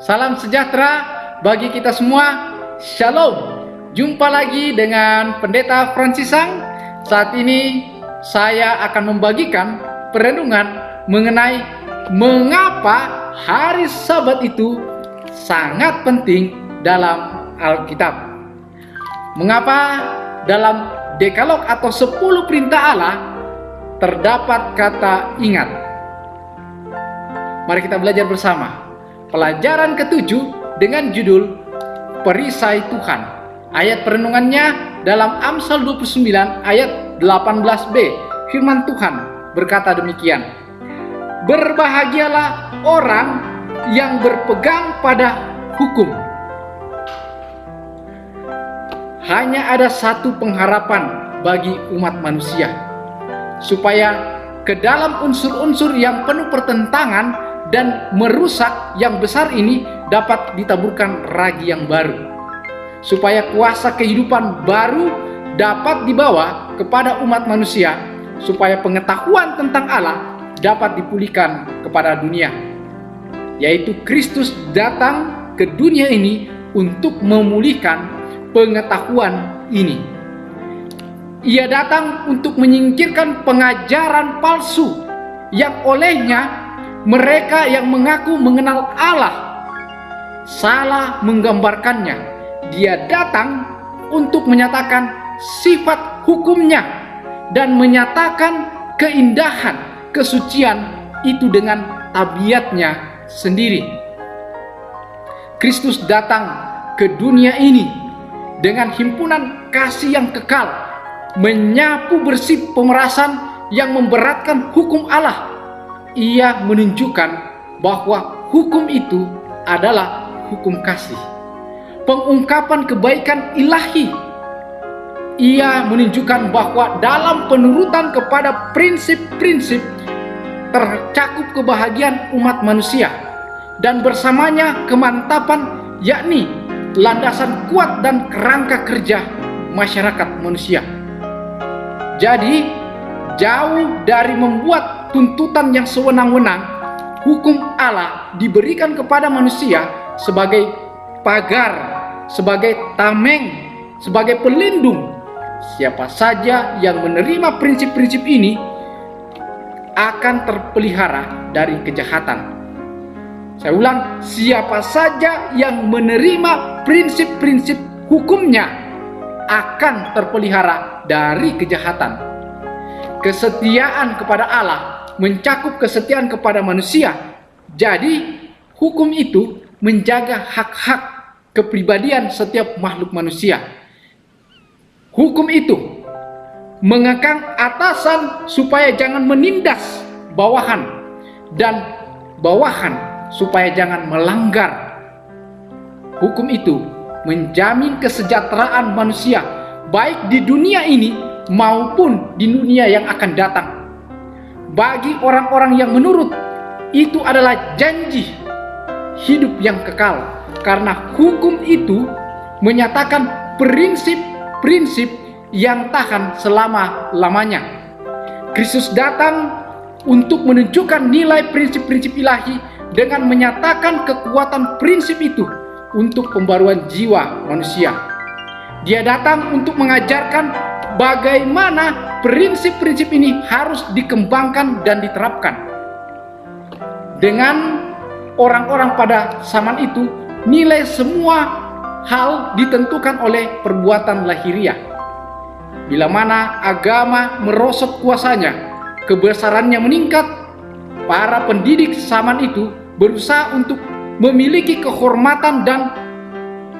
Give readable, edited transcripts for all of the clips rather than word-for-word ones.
Salam sejahtera bagi kita semua. Shalom. Jumpa lagi dengan Pendeta Fransisang. Saat ini saya akan membagikan perenungan mengenai mengapa hari Sabat itu sangat penting dalam Alkitab. Mengapa dalam Dekalog atau 10 perintah Allah terdapat kata ingat. Mari kita belajar bersama. Pelajaran ke-7 dengan judul Perisai Tuhan. Ayat perenungannya dalam Amsal 29 ayat 18b. Firman Tuhan berkata demikian. Berbahagialah orang yang berpegang pada hukum. Hanya ada satu pengharapan bagi umat manusia, supaya ke dalam unsur-unsur yang penuh pertentangan dan merusak yang besar ini dapat ditaburkan ragi yang baru, supaya kuasa kehidupan baru dapat dibawa kepada umat manusia, supaya pengetahuan tentang Allah dapat dipulihkan kepada dunia, yaitu Kristus datang ke dunia ini untuk memulihkan pengetahuan ini. Ia datang untuk menyingkirkan pengajaran palsu yang olehnya mereka yang mengaku mengenal Allah salah menggambarkannya. Dia datang untuk menyatakan sifat hukumnya dan menyatakan keindahan kesucian itu dengan tabiatnya sendiri. Kristus datang ke dunia ini dengan himpunan kasih yang kekal, menyapu bersih pemerasan yang memberatkan hukum Allah. Ia menunjukkan bahwa hukum itu adalah hukum kasih, pengungkapan kebaikan ilahi. Ia menunjukkan bahwa dalam penurutan kepada prinsip-prinsip tercakup kebahagiaan umat manusia, dan bersamanya kemantapan, yakni landasan kuat dan kerangka kerja masyarakat manusia. Jadi, jauh dari membuat tuntutan yang sewenang-wenang, hukum Allah diberikan kepada manusia sebagai pagar, sebagai tameng, sebagai pelindung. Siapa saja yang menerima prinsip-prinsip ini akan terpelihara dari kejahatan. Saya ulang, siapa saja yang menerima prinsip-prinsip hukumnya akan terpelihara dari kejahatan. Kesetiaan kepada Allah mencakup kesetiaan kepada manusia. Jadi, hukum itu menjaga hak-hak kepribadian setiap makhluk manusia. Hukum itu mengekang atasan supaya jangan menindas bawahan, dan bawahan supaya jangan melanggar. Hukum itu menjamin kesejahteraan manusia baik di dunia ini maupun di dunia yang akan datang. Bagi orang-orang yang menurut, itu adalah janji hidup yang kekal, karena hukum itu menyatakan prinsip-prinsip yang tahan selama-lamanya. Kristus datang untuk menunjukkan nilai prinsip-prinsip ilahi dengan menyatakan kekuatan prinsip itu untuk pembaruan jiwa manusia. Dia datang untuk mengajarkan bagaimana prinsip-prinsip ini harus dikembangkan dan diterapkan. Dengan orang-orang pada zaman itu, nilai semua hal ditentukan oleh perbuatan lahiriah. Bila mana agama merosot kuasanya, kebesarannya meningkat, para pendidik zaman itu berusaha untuk memiliki kehormatan dan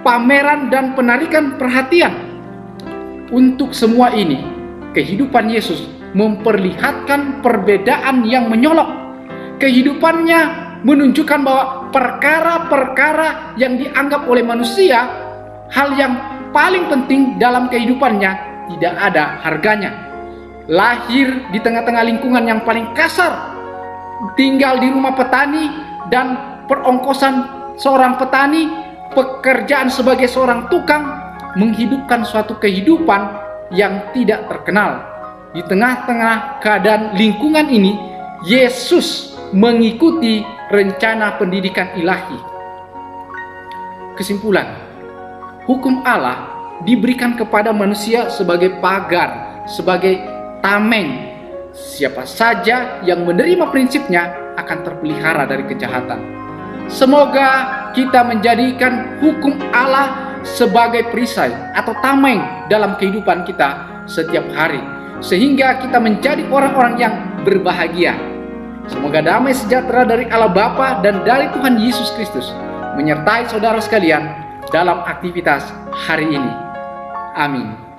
pameran dan penarikan perhatian. Untuk semua ini, kehidupan Yesus memperlihatkan perbedaan yang menyolok. Kehidupannya menunjukkan bahwa perkara-perkara yang dianggap oleh manusia hal yang paling penting dalam kehidupannya tidak ada harganya. Lahir di tengah-tengah lingkungan yang paling kasar, tinggal di rumah petani dan perongkosan seorang petani, pekerjaan sebagai seorang tukang, menghidupkan suatu kehidupan yang tidak terkenal. Di tengah-tengah keadaan lingkungan ini, Yesus mengikuti rencana pendidikan ilahi. Kesimpulan, hukum Allah diberikan kepada manusia sebagai pagar, sebagai tameng. Siapa saja yang menerima prinsipnya akan terpelihara dari kejahatan. Semoga kita menjadikan hukum Allah sebagai perisai atau tameng dalam kehidupan kita setiap hari, sehingga kita menjadi orang-orang yang berbahagia. Semoga damai sejahtera dari Allah Bapa dan dari Tuhan Yesus Kristus menyertai saudara sekalian dalam aktivitas hari ini. Amin.